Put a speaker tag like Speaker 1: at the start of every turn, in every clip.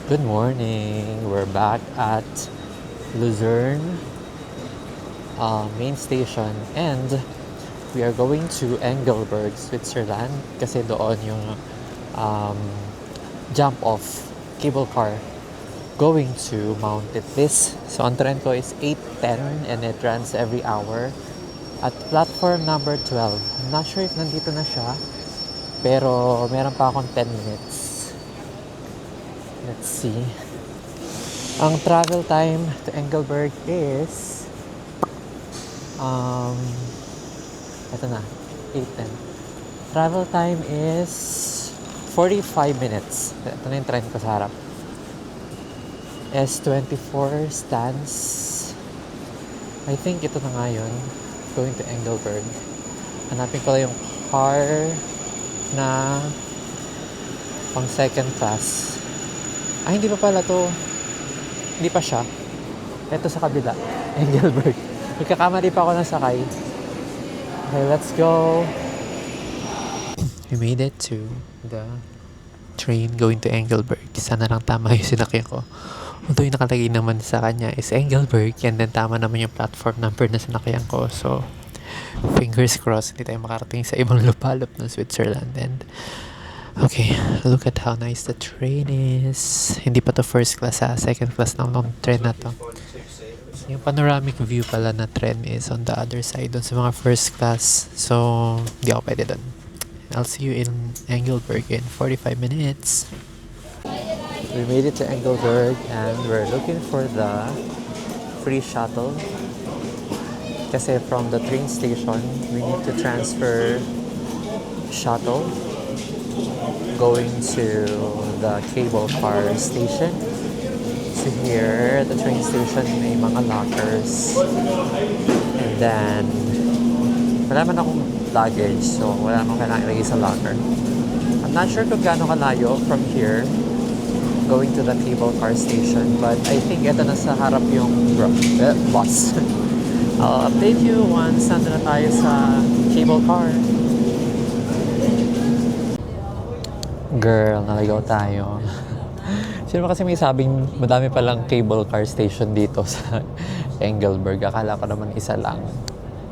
Speaker 1: Good morning. We're back at Luzerne main station and we are going to Engelberg, Switzerland kasi doon yung um, jump off cable car going to Mount Titlis. So ang tren ko is 8:10 and it runs every hour at platform number 12. I'm not sure if nandito na siya pero meron pa akong 10 minutes. Let's see. Ang travel time to Engelberg is ito na, 8:10. Travel time is 45 minutes. Ito na yung train ko sa harap. S24 stands. I think ito na nga yun. Going to Engelberg. Hanapin ko lang yung car na pang second class. Ay, hindi pa pala to. Hindi pa siya. Ito sa kabila. Engelberg. Magkakamali pa ako ng sakay. Okay, let's go. We made it to the train going to Engelberg. Sana lang tama yung sinakyan ko. Although yung nakalagay naman sa kanya is Engelberg and then tama naman yung platform number na sinakyan ko. So, fingers crossed hindi tayo makarating sa ibang lupalop ng Switzerland. And okay, look at how nice the train is. Hindi pa to first class ha. Second class lang ng train na to. Yung panoramic view pala na train is on the other side dun sa mga first class. So, hindi ako pwede dun. I'll see you in Engelberg in 45 minutes. We made it to Engelberg and we're looking for the free shuttle. Kasi from the train station, we need to transfer shuttle going to the cable car station. So here, the train station, may mga lockers. And then, wala man akong luggage, so wala naman kailangan ilagay sa locker. I'm not sure kung gaano kalayo from here going to the cable car station, but I think ito na sa harap yung bus. I'll update you once nandun na tayo sa cable car. Girl, naligaw tayo. Sino ba kasi may sabing madami palang cable car station dito sa Engelberg. Akala ko naman isa lang.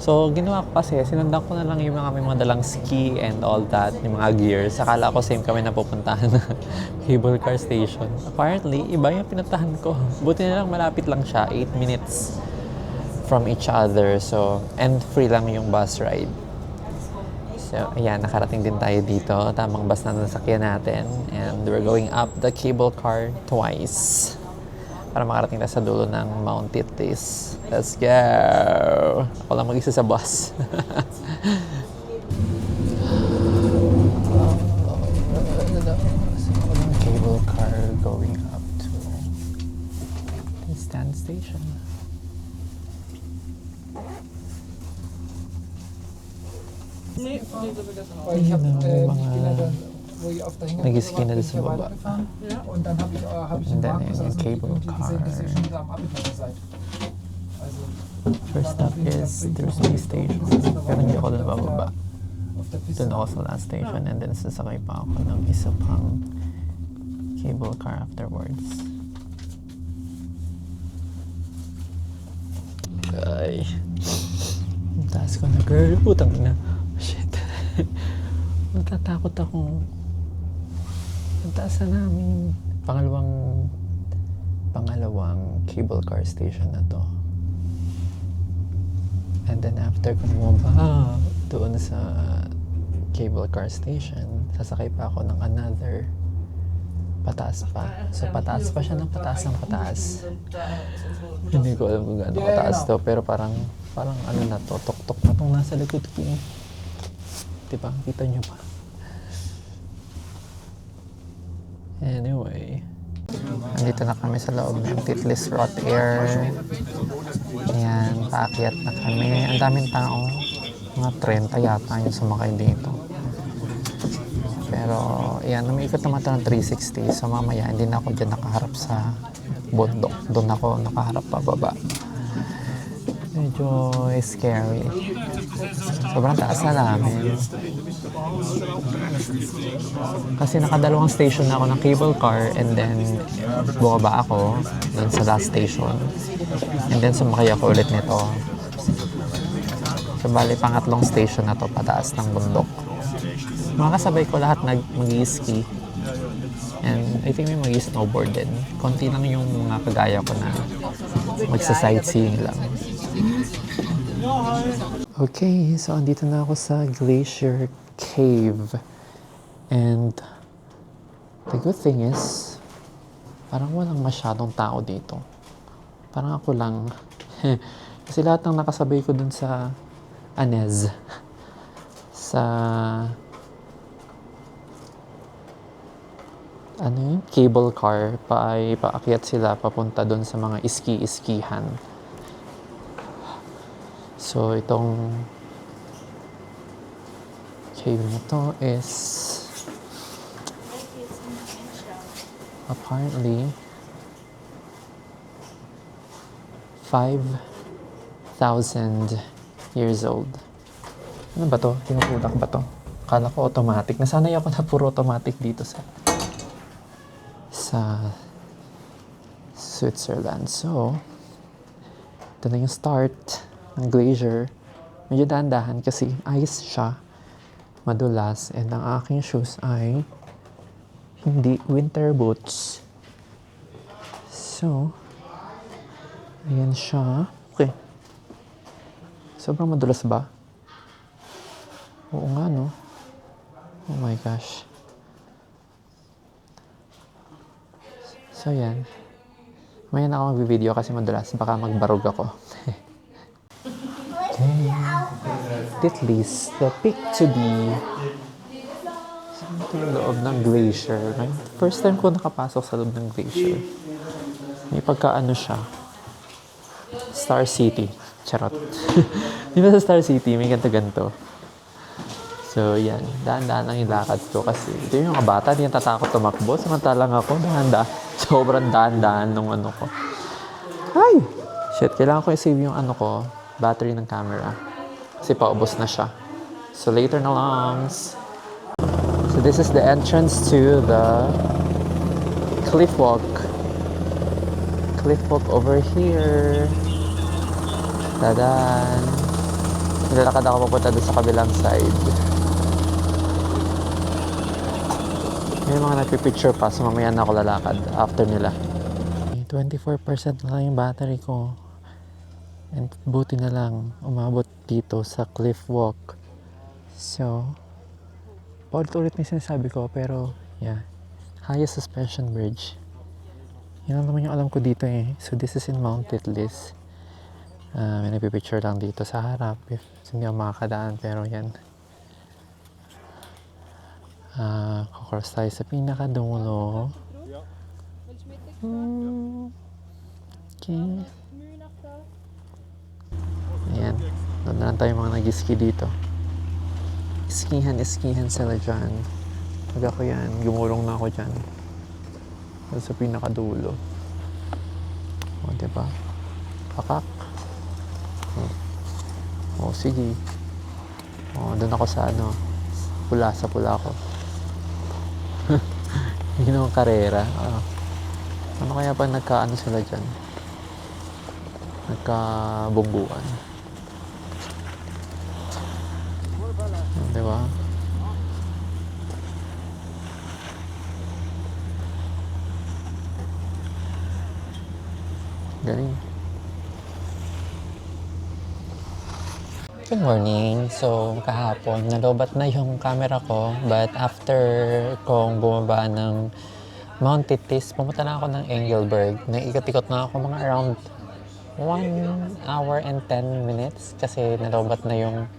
Speaker 1: So, ginawa ko kasi, sinundan ko na lang yung may mga dalang ski and all that, yung mga gears. Akala ko same kami na pupuntahan na cable car station. Apparently, iba yung pinuntahan ko. Buti na lang malapit lang siya, 8 minutes from each other. So, and free lang yung bus ride. So, ayan, nakarating din tayo dito. Tamang bus na nasakyan natin. And we're going up the cable car twice para makarating na sa dulo ng Mount Titlis. Let's go! Ako lang mag-isa sa bus. Cable car going up to the stand station. Nag-ski na doon sa baba. And then yung cable car. First stop is Thursday Station. Pero hindi ako doon bababa. Doon ako sa last station and then sasakay pa ako ng isa pang cable car afterwards. Ay. Ang taas ko na, girl. Putang ina. Shit. Natatakot akong ang taas na namin. Pangalawang cable car station na to. And then after ko bumaba doon sa cable car station, sasakay pa ako ng another pataas pa. So pataas pa siya ng pataas. Hindi ko alam kung gaano kataas to, pero parang ano na to, tok-tok na tong nasa likod ko. Diba? Kita nyo ba? Anyway, andito na kami sa loob ng Titlis Rot Air. Ayan, paakyat na kami. Ang daming tao. Mga 30 yata yung sumakay dito. Pero, ayan, umiikot naman ito ng 360. So, mamaya, hindi na ako dyan nakaharap sa bundok. Doon ako nakaharap pababa. Medyo scary. Sobrang taas na namin. Kasi nakadalawang station na ako ng cable car and then bumaba ako dun sa last station. And then sumakay ako ulit nito. So bali pangatlong station na to pataas ng bundok. Mga kasabay ko lahat mag-ski. And I think may mag-snowboard din. Konti lang yung mga kagaya ko na magsa-sightseeing lang. Okay, so andito na ako sa Glacier Cave. And the good thing is, parang walang masyadong tao dito. Parang ako lang. Kasi lahat ng nakasabay ko dun sa Anez. Sa ano yun? Cable car. Paakyat sila papunta dun sa mga iski-iskihan. So, itong cave na to is apparently 5,000 years old. Ano ba to? Tinutulak ba to? Akala ko automatic. Nasanay ako na puro automatic dito sa Switzerland. So, ito na yung start ng glacier. Medyo dahan-dahan kasi ice siya, madulas, and ang aking shoes ay hindi winter boots. So, ayan siya. Okay. Sobrang madulas ba? Oo nga, no? Oh my gosh. So, yan. Maya na ako mag-video kasi madulas. Baka magbarog ako. Okay. Titlis, the peak to be. Ito yung loob ng glacier. First time ko nakapasok sa loob ng glacier. May pagkaano siya. Star City. Charot. Di ba sa Star City, may ganto-ganto. So, yan. Dahan-dahan lang yung lakad ko kasi ito yung mga bata, di yung tatakot tumakbo. Samantalang ako, dahan-dahan. Sobrang dahan-dahan nung ano ko. Ay! Shit, kailangan ko i-save yung ano ko, battery ng camera. Kasi paubos na siya. So, later na longs. So, this is the entrance to the cliff walk. Cliff walk over here. Tadan! Nilalakad ako papunta doon sa kabilang side. May mga nagpipicture pa, so mamaya na ako lalakad after nila. 24% na lang yung battery ko. And buti na lang umabot dito sa cliff walk. So, paulit-ulit na yung sinasabi ko, pero yeah, highest suspension bridge. Yan lang naman yung alam ko dito eh. So this is in Mount Titlis. May nagpipicture lang dito sa harap if hindi ako makakadaan, pero yan. Kukross tayo sa pinakadulo. Okay. Ayan. Doon na lang tayo mga nag-ski dito. Iskihan sila dyan. Pag ako yan, gumulong na ako dyan. Sa pinakadulo. O, diba? Pakak. O, sige. O, doon ako sa ano. Sa pula ako. Hindi naman karera. Ano kaya pa nagkaano sila dyan? Nagkabungguan. Diba? Galing. Good morning. So, kahapon, nalobat na yung camera ko. But after kong bumaba ng Mount Titlis, pumunta na ako ng Engelberg. Naikot-ikot na ako mga around 1 hour and 10 minutes kasi nalobat na yung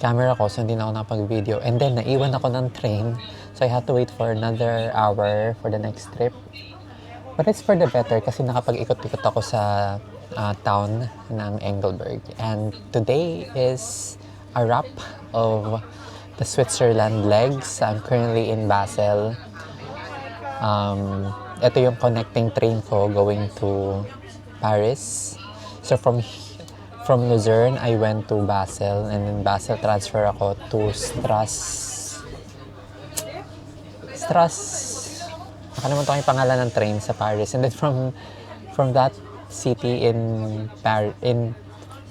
Speaker 1: camera ko, so hindi na ako nakapag-video. And then, naiwan ako ng train. So, I had to wait for another hour for the next trip. But it's for the better kasi nakapag-ikot-ikot ako sa town ng Engelberg. And today is a wrap of the Switzerland legs. I'm currently in Basel. Ito yung connecting train ko going to Paris. So from Luzerne, I went to Basel, and then Basel transfer ako to nakalimutan ko yung pangalan ng train sa Paris. And then from that city in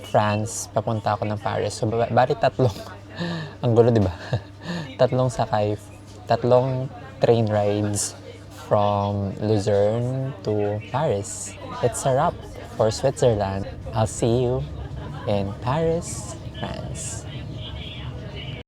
Speaker 1: France, papunta ako ng Paris. So, bali tatlong, ang gulo, di ba? Tatlong train rides from Luzerne to Paris. It's a wrap for Switzerland. I'll see you in Paris, France.